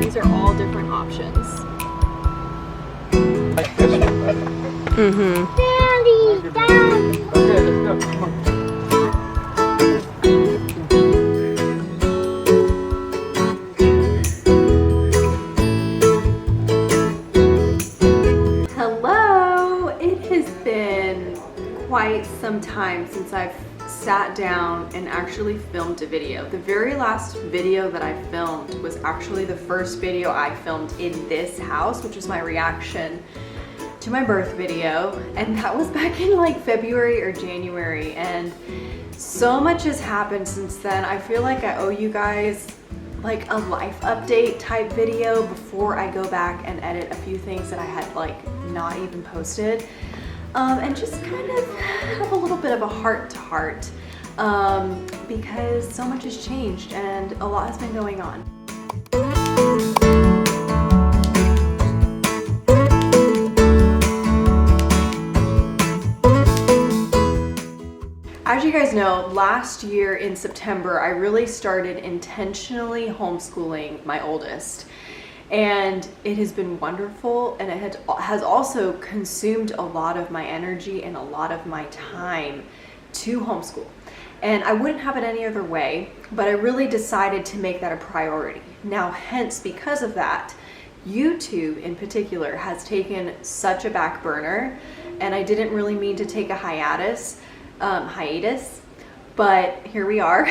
these are all different options. Daddy, Dad. Okay, let's go. Come on. Hello! It has been quite some time since I've sat down and actually filmed a video. The very last video that I filmed was actually the first video I filmed in this house, which was my reaction to my birth video, and that was back in like February or January, and so much has happened since then. I feel like I owe you guys like a life update type video before I go back and edit a few things that I had like not even posted, and just kind of have a little bit of a heart to heart because so much has changed and a lot has been going on. As you guys know, last year in September, I really started intentionally homeschooling my oldest. And it has been wonderful, and it has also consumed a lot of my energy and a lot of my time to homeschool. And I wouldn't have it any other way, but I really decided to make that a priority. Now, hence, because of that, YouTube in particular has taken such a back burner, and I didn't really mean to take a hiatus, but here we are.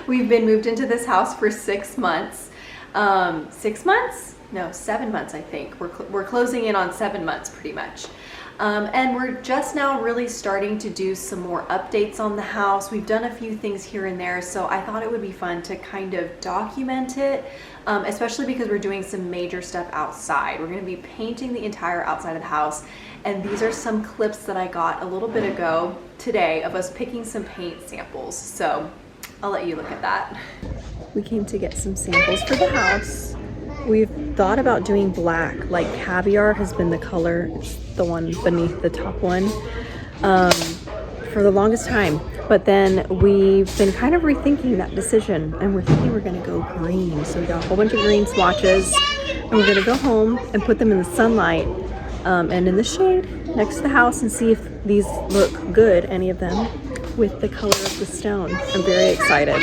We've been moved into this house for 6 months. 6 months? No, 7 months, I think. We're closing in on 7 months pretty much. And we're just now really starting to do some more updates on the house. We've done a few things here and there, so I thought it would be fun to kind of document it, especially because we're doing some major stuff outside. We're gonna be painting the entire outside of the house, and these are some clips that I got a little bit ago today of us picking some paint samples. So I'll let you look at that. We came to get some samples for the house. We've thought about doing black, like caviar has been the color. It's the one beneath the top one for the longest time. But then we've been kind of rethinking that decision, and we're thinking we're gonna go green. So we got a whole bunch of green swatches, and we're gonna go home and put them in the sunlight and in the shade next to the house and see if these look good, any of them, with the color of the stone. I'm very excited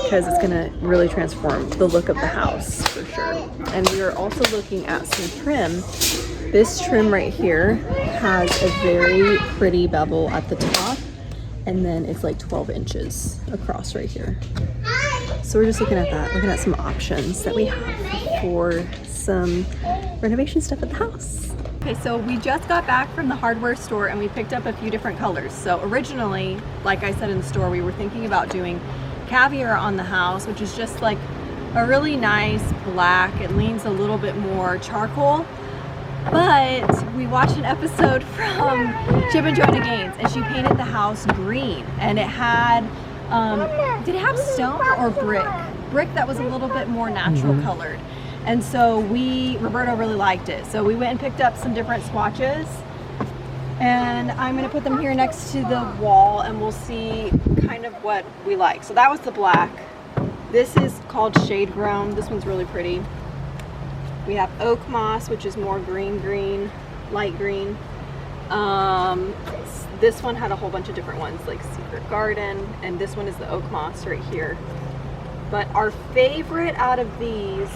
because it's gonna really transform the look of the house for sure. And we are also looking at some trim. This trim right here has a very pretty bevel at the top, and then it's like 12 inches across right here. So we're just looking at that, looking at some options that we have for some renovation stuff at the house. Okay, so we just got back from the hardware store and we picked up a few different colors. So originally, like I said in the store, we were thinking about doing caviar on the house, which is just like a really nice black. It leans a little bit more charcoal. But we watched an episode from Chip and Joanna Gaines, and she painted the house green, and it had, did it have stone or brick? Brick that was a little bit more natural colored. And so Roberto really liked it. So we went and picked up some different swatches, and I'm gonna put them here next to the wall, and we'll see kind of what we like. So that was the black. This is called Shade Grown. This one's really pretty. We have Oak Moss, which is more green, light green. This one had a whole bunch of different ones, like Secret Garden, and this one is the Oak Moss right here. But our favorite out of these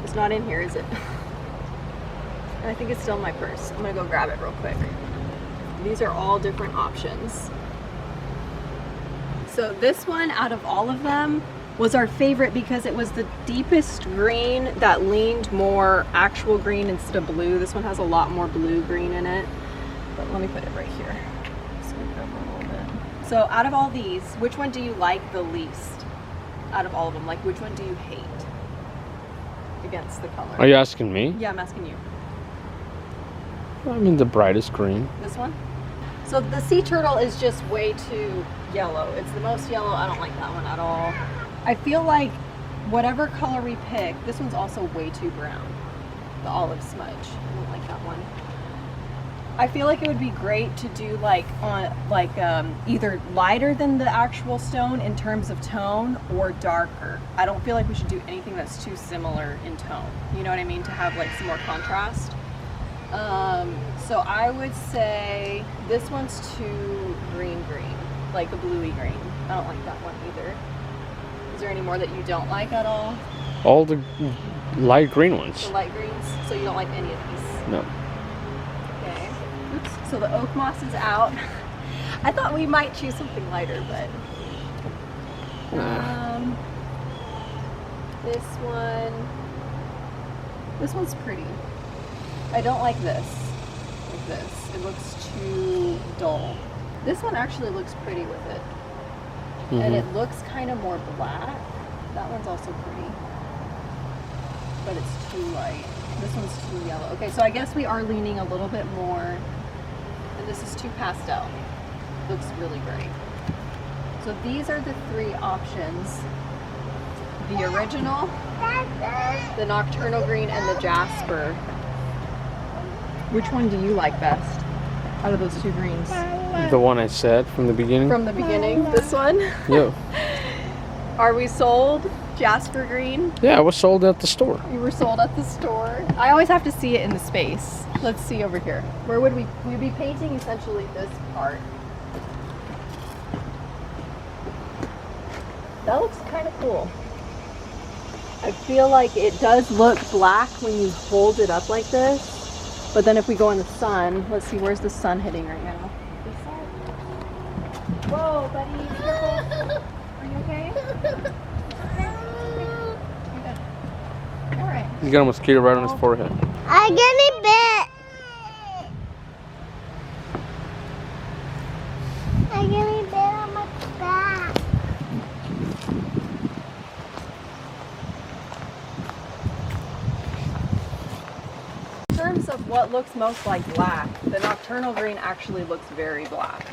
it's not in here, is it? And I think it's still in my purse. I'm gonna go grab it real quick. These are all different options. So this one out of all of them was our favorite because it was the deepest green that leaned more actual green instead of blue. This one has a lot more blue green in it. But let me put it right here. Scoot it over a little bit. So out of all these, which one do you like the least? Out of all of them, like which one do you hate against the color? Are you asking me? Yeah, I'm asking you. I mean the brightest green. This one? So the sea turtle is just way too yellow. It's the most yellow. I don't like that one at all. I feel like whatever color we pick, this one's also way too brown. The olive smudge. I don't like that one. I feel like it would be great to do like either lighter than the actual stone in terms of tone or darker. I don't feel like we should do anything that's too similar in tone. You know what I mean? To have like some more contrast. So I would say this one's too green, like a bluey green. I don't like that one either. Is there any more that you don't like at all? All the light green ones. The light greens? So you don't like any of these? No. Okay. Oops. So the oak moss is out. I thought we might choose something lighter, but this one's pretty. I don't like this. Like this. It looks too dull. This one actually looks pretty with it. Mm-hmm. And it looks kind of more black. That one's also pretty. But it's too light. This one's too yellow. Okay, so I guess we are leaning a little bit more. And this is too pastel. Looks really great. So these are the three options. The original, the nocturnal green, and the jasper. Which one do you like best out of those two greens? The one I said from the beginning? From the beginning, this one? Yeah. Are we sold? Jasper green? Yeah, I was sold at the store. You were sold at the store. I always have to see it in the space. Let's see over here. Where would we'd be painting essentially this part. That looks kind of cool. I feel like it does look black when you hold it up like this. But then if we go in the sun, let's see, where's the sun hitting right now? This side? Whoa, buddy, be careful. Are you okay? All right. He's got a mosquito right on his forehead. I get bit. I get bit on my back. In terms of what looks most like black, the nocturnal green actually looks very black.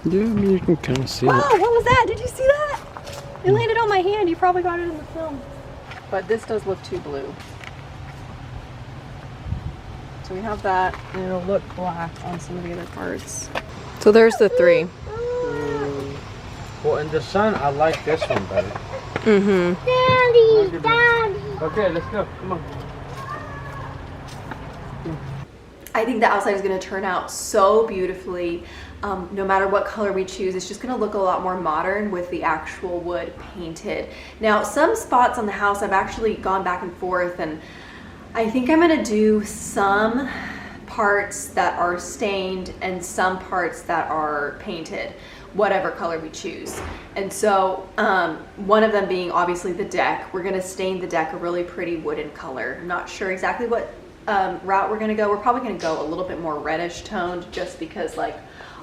Yeah, I mean, you can kind of see Wow, it. what was that? Did you see that? It landed on my hand. You probably got it in the film. But this does look too blue. So we have that, and it'll look black on some of the other parts. So there's the three. Well, in the sun, I like this one better. Mm-hmm. Daddy, Daddy. Okay, let's go. Come on. I think the outside is going to turn out so beautifully. No matter what color we choose, it's just going to look a lot more modern with the actual wood painted. Now, some spots on the house I've actually gone back and forth, and I think I'm going to do some parts that are stained and some parts that are painted, whatever color we choose. And so one of them being obviously the deck. We're going to stain the deck a really pretty wooden color. I'm not sure exactly what route we're going to go. We're probably going to go a little bit more reddish toned, just because like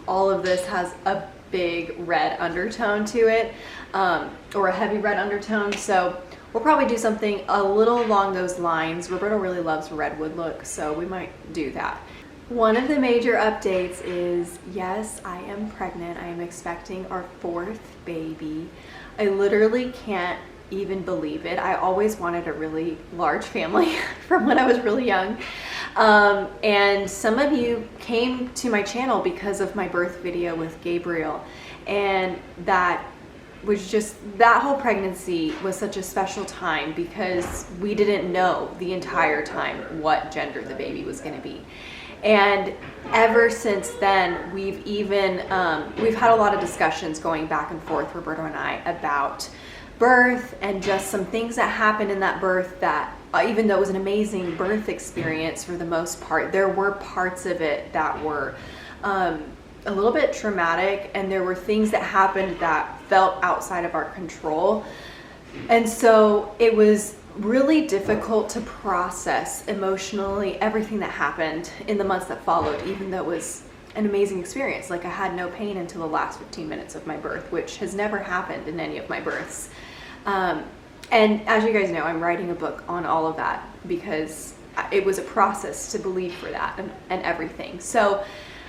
all of this has a big red undertone to it, or a heavy red undertone. So we'll probably do something a little along those lines. Roberto really loves redwood look, so we might do that. One of the major updates is, yes, I am pregnant. I am expecting our 4th baby. I literally can't even believe it. I always wanted a really large family from when I was really young. And some of you came to my channel because of my birth video with Gabriel, and that was just, that whole pregnancy was such a special time because we didn't know the entire time what gender the baby was going to be. And ever since then, we've even we've had a lot of discussions going back and forth, Roberto and I, about birth and just some things that happened in that birth that even though it was an amazing birth experience for the most part, there were parts of it that were a little bit traumatic, and there were things that happened that felt outside of our control. And so it was really difficult to process emotionally everything that happened in the months that followed, even though it was an amazing experience. Like, I had no pain until the last 15 minutes of my birth, which has never happened in any of my births. And as you guys know, I'm writing a book on all of that because it was a process to believe for that and everything. So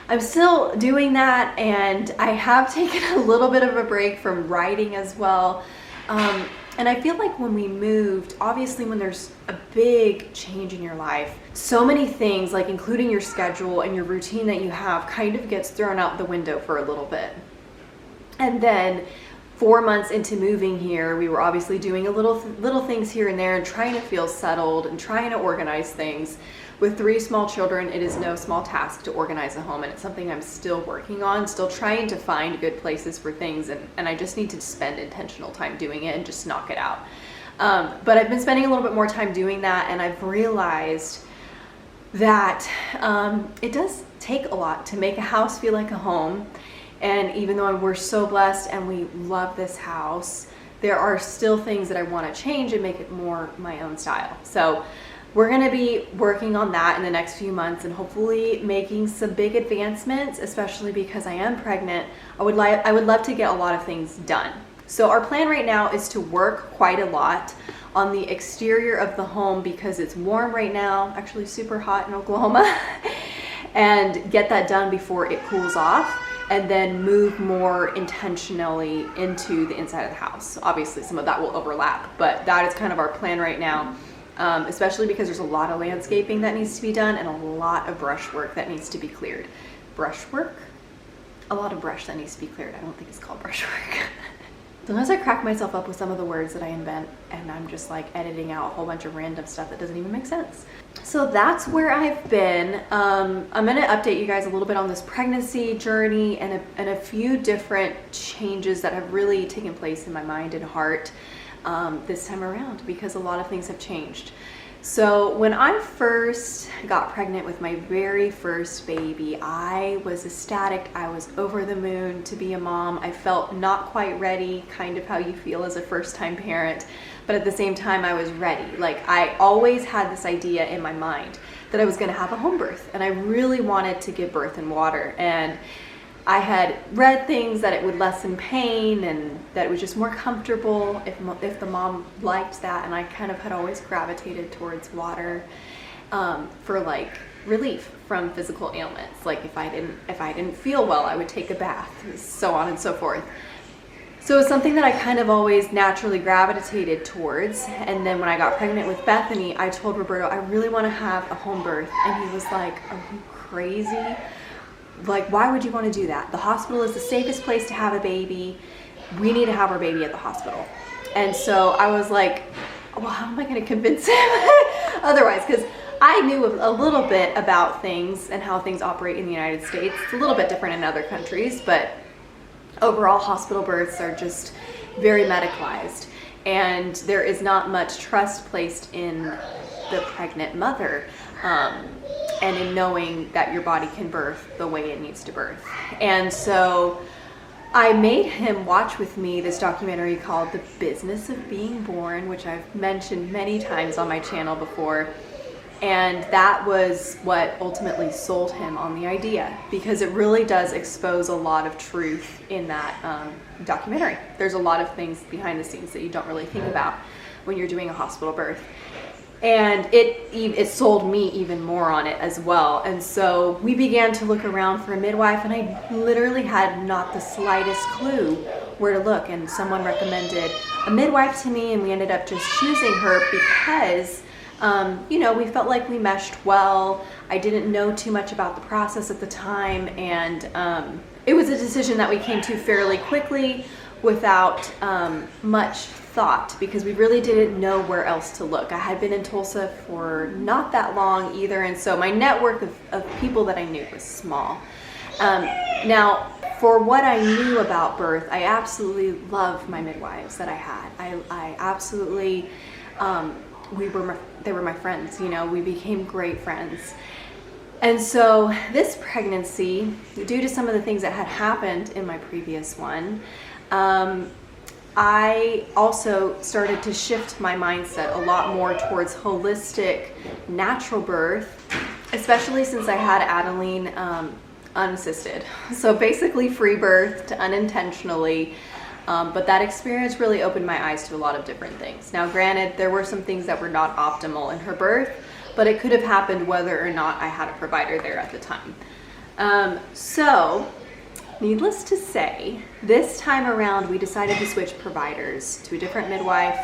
I'm still doing that, and I have taken a little bit of a break from writing as well. And I feel like when we moved, obviously when there's a big change in your life, so many things, like including your schedule and your routine that you have, kind of gets thrown out the window for a little bit. And then 4 months into moving here, we were obviously doing little things here and there and trying to feel settled and trying to organize things. With 3 small children, it is no small task to organize a home, and it's something I'm still working on, still trying to find good places for things, and I just need to spend intentional time doing it and just knock it out. But I've been spending a little bit more time doing that, and I've realized that it does take a lot to make a house feel like a home. And even though we're so blessed and we love this house, there are still things that I want to change and make it more my own style. So we're going to be working on that in the next few months and hopefully making some big advancements, especially because I am pregnant. I would love to get a lot of things done. So our plan right now is to work quite a lot on the exterior of the home because it's warm right now, actually super hot in Oklahoma, and get that done before it cools off, and then move more intentionally into the inside of the house. Obviously some of that will overlap, but that is kind of our plan right now. Especially because there's a lot of landscaping that needs to be done and a lot of brush work that needs to be cleared. Brush work? A lot of brush that needs to be cleared. I don't think it's called brush work. Sometimes I crack myself up with some of the words that I invent, and I'm just like editing out a whole bunch of random stuff that doesn't even make sense. So that's where I've been. I'm gonna update you guys a little bit on this pregnancy journey and a few different changes that have really taken place in my mind and heart this time around, because a lot of things have changed. So when I first got pregnant with my very first baby, I was ecstatic. I was over the moon to be a mom. I felt not quite ready, kind of how you feel as a first-time parent, but at the same time I was ready. Like, I always had this idea in my mind that I was going to have a home birth, and I really wanted to give birth in water. And I had read things that it would lessen pain and that it was just more comfortable if the mom liked that, and I kind of had always gravitated towards water for like relief from physical ailments. Like if I didn't feel well, I would take a bath, so on and so forth. So it's something that I kind of always naturally gravitated towards. And then when I got pregnant with Bethany, I told Roberto, I really want to have a home birth, and he was like, are you crazy? Like, why would you want to do that? The hospital is the safest place to have a baby. We need to have our baby at the hospital. And so I was like, well, how am I going to convince him otherwise? Because I knew a little bit about things and how things operate in the United States. It's a little bit different in other countries, but overall hospital births are just very medicalized. And there is not much trust placed in the pregnant mother. And in knowing that your body can birth the way it needs to birth. And so I made him watch with me this documentary called The Business of Being Born, which I've mentioned many times on my channel before. And that was what ultimately sold him on the idea, because it really does expose a lot of truth in that documentary. There's a lot of things behind the scenes that you don't really think about when you're doing a hospital birth. And it sold me even more on it as well. And so we began to look around for a midwife, and I literally had not the slightest clue where to look. And someone recommended a midwife to me, and we ended up just choosing her because, we felt like we meshed well. I didn't know too much about the process at the time, and it was a decision that we came to fairly quickly without much thought, because we really didn't know where else to look. I had been in Tulsa for not that long either, and so my network of people that I knew was small. Now, for what I knew about birth, I absolutely love my midwives that I had. I absolutely, they were my friends, we became great friends. And so this pregnancy, due to some of the things that had happened in my previous one, I also started to shift my mindset a lot more towards holistic, natural birth, especially since I had Adeline unassisted. So basically free birthed unintentionally, but that experience really opened my eyes to a lot of different things. Now granted, there were some things that were not optimal in her birth, but it could have happened whether or not I had a provider there at the time. So Needless to say, this time around we decided to switch providers to a different midwife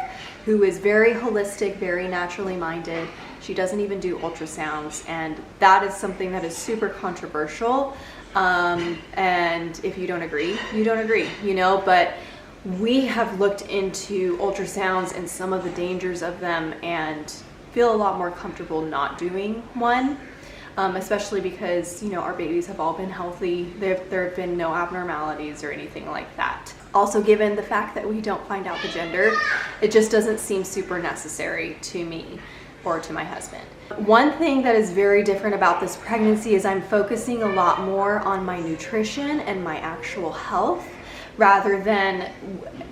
who is very holistic, very naturally minded. She doesn't even do ultrasounds, and that is something that is super controversial. And if you don't agree, you don't agree, you know, but we have looked into ultrasounds and some of the dangers of them and feel a lot more comfortable not doing one. Especially because, you know, our babies have all been healthy. There have been no abnormalities or anything like that. Also, given the fact that we don't find out the gender, it just doesn't seem super necessary to me or to my husband. One thing that is very different about this pregnancy is I'm focusing a lot more on my nutrition and my actual health rather than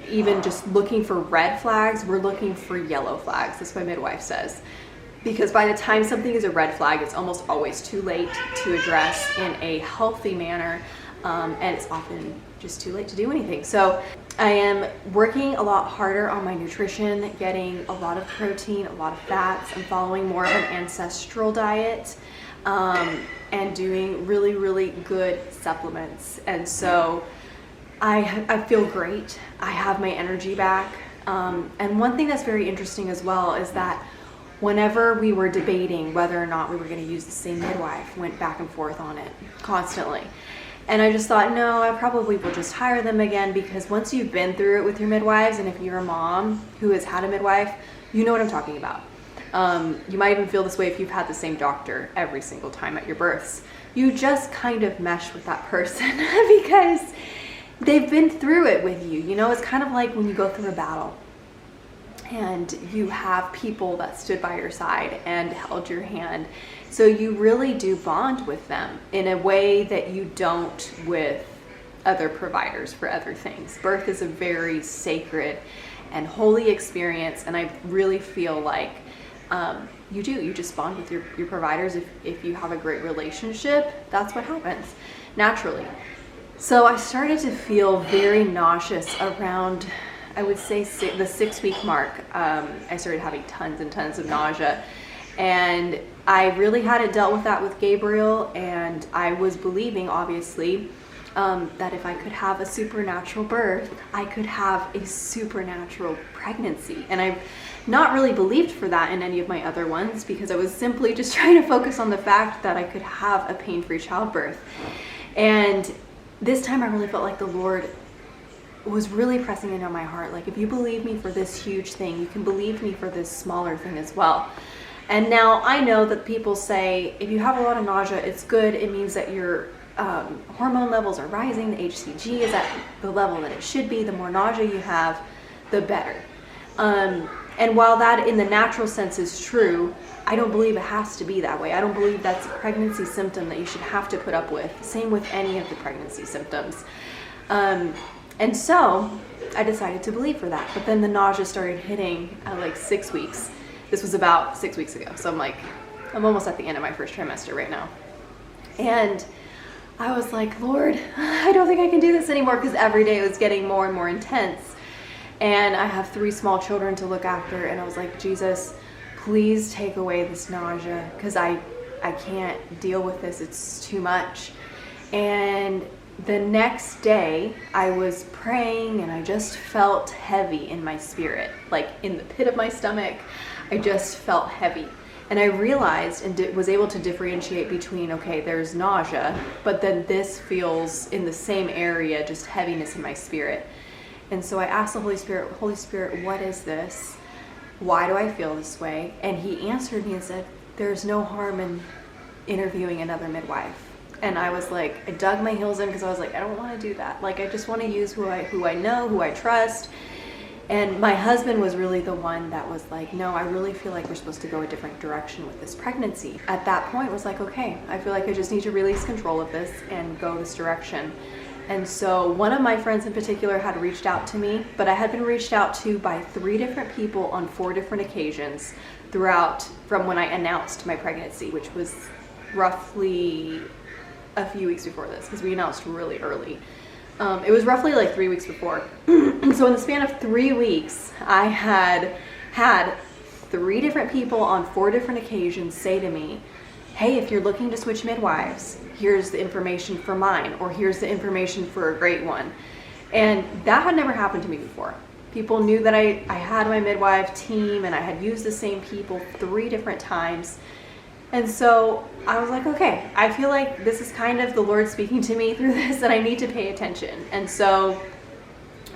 even just looking for red flags. We're looking for yellow flags, that's what my midwife says. Because by the time something is a red flag, it's almost always too late to address in a healthy manner, and it's often just too late to do anything. So I am working a lot harder on my nutrition, getting a lot of protein, a lot of fats. I'm following more of an ancestral diet, and doing really, really good supplements. And so I feel great. I have my energy back. And one thing that's very interesting as well is that whenever we were debating whether or not we were going to use the same midwife, went back and forth on it constantly. And I just thought, no, I probably will just hire them again, because once you've been through it with your midwives, and if you're a mom who has had a midwife, you know what I'm talking about. You might even feel this way if you've had the same doctor every single time at your births. You just kind of mesh with that person because they've been through it with you. You know, it's kind of like when you go through a battle and you have people that stood by your side and held your hand. So you really do bond with them in a way that you don't with other providers for other things. Birth is a very sacred and holy experience, and I really feel like you just bond with your providers. If you have a great relationship, that's what happens naturally. So I started to feel very nauseous around, I would say, the 6-week mark. I started having tons and tons of nausea, and I really hadn't dealt with that with Gabriel, and I was believing, obviously, that if I could have a supernatural birth, I could have a supernatural pregnancy. And I've not really believed for that in any of my other ones, because I was simply just trying to focus on the fact that I could have a pain-free childbirth. And this time I really felt like the Lord was really pressing in on my heart. Like, if you believe me for this huge thing, you can believe me for this smaller thing as well. And now I know that people say, if you have a lot of nausea, it's good. It means that your hormone levels are rising. The HCG is at the level that it should be. The more nausea you have, the better. And while that in the natural sense is true, I don't believe it has to be that way. I don't believe that's a pregnancy symptom that you should have to put up with. Same with any of the pregnancy symptoms. And so I decided to believe for that. But then the nausea started hitting at like 6 weeks. This was about 6 weeks ago. So I'm almost at the end of my first trimester right now. And I was like, Lord, I don't think I can do this anymore, because every day it was getting more and more intense. And I have 3 small children to look after. And I was like, Jesus, please take away this nausea, because I can't deal with this. It's too much. And the next day I was praying, and I just felt heavy in my spirit, like in the pit of my stomach. I just felt heavy. And I realized and was able to differentiate between, okay, there's nausea, but then this feels in the same area, just heaviness in my spirit. And so I asked the Holy Spirit, what is this? Why do I feel this way? And he answered me and said, there's no harm in interviewing another midwife. And I was like, I dug my heels in, because I was like, I don't want to do that. Like, I just want to use who I know, who I trust. And my husband was really the one that was like, no, I really feel like we're supposed to go a different direction with this pregnancy. At that point, it was like, okay, I feel like I just need to release control of this and go this direction. And so one of my friends in particular had reached out to me, but I had been reached out to by 3 different people on 4 different occasions throughout from when I announced my pregnancy, which was roughly a few weeks before this, because we announced really early. It was roughly like 3 weeks before. And so in the span of 3 weeks, I had 3 different people on 4 different occasions say to me, hey, if you're looking to switch midwives, here's the information for mine, or here's the information for a great one. And that had never happened to me before. People knew that I had my midwife team and I had used the same people 3 different times. And so I was like, okay, I feel like this is kind of the Lord speaking to me through this and I need to pay attention. And so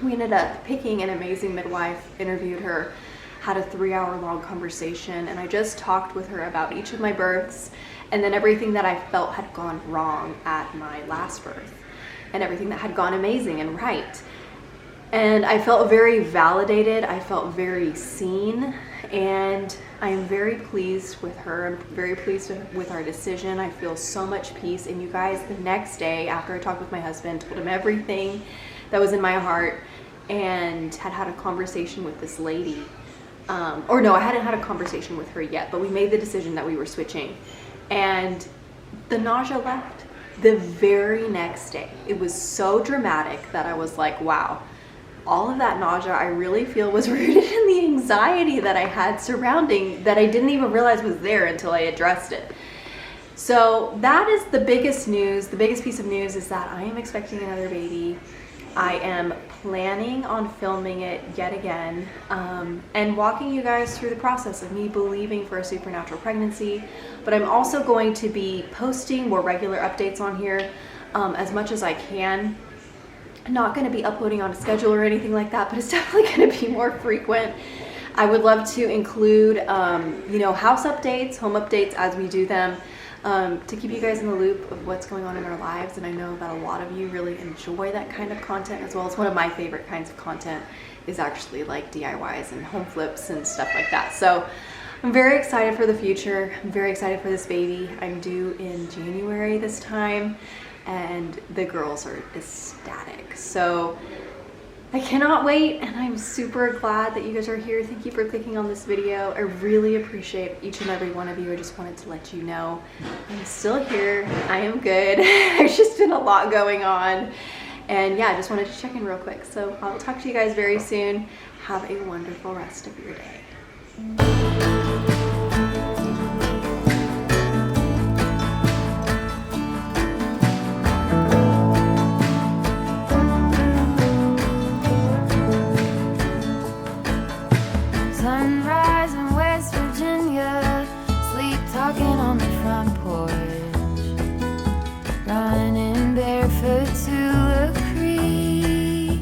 we ended up picking an amazing midwife, interviewed her, had a 3-hour long conversation, and I just talked with her about each of my births and then everything that I felt had gone wrong at my last birth and everything that had gone amazing and right. And I felt very validated, I felt very seen, and I am very pleased with her. I'm very pleased with our decision. I feel so much peace. And you guys, the next day after I talked with my husband, told him everything that was in my heart, and had a conversation with this lady. Or no, I hadn't had a conversation with her yet, but we made the decision that we were switching. And the nausea left the very next day. It was so dramatic that I was like, wow. All of that nausea I really feel was rooted in the anxiety that I had surrounding that I didn't even realize was there until I addressed it. So that is the biggest news. The biggest piece of news is that I am expecting another baby. I am planning on filming it yet again and walking you guys through the process of me believing for a supernatural pregnancy. But I'm also going to be posting more regular updates on here as much as I can. Not going to be uploading on a schedule or anything like that, but it's definitely going to be more frequent. I would love to include, house updates, home updates as we do them, to keep you guys in the loop of what's going on in our lives. And I know that a lot of you really enjoy that kind of content as well. It's one of my favorite kinds of content is actually like DIYs and home flips and stuff like that. So I'm very excited for the future. I'm very excited for this baby. I'm due in January this time, and the girls are ecstatic. So I cannot wait, and I'm super glad that you guys are here. Thank you for clicking on this video. I really appreciate each and every one of you. I just wanted to let you know I'm still here. I am good. There's just been a lot going on. And yeah, I just wanted to check in real quick. So I'll talk to you guys very soon. Have a wonderful rest of your day. Sunrise in West Virginia, sleep talking on the front porch, running barefoot to a creek.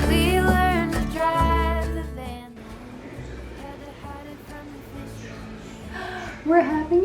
We learned to drive the van, had to hide it from the fish. We're having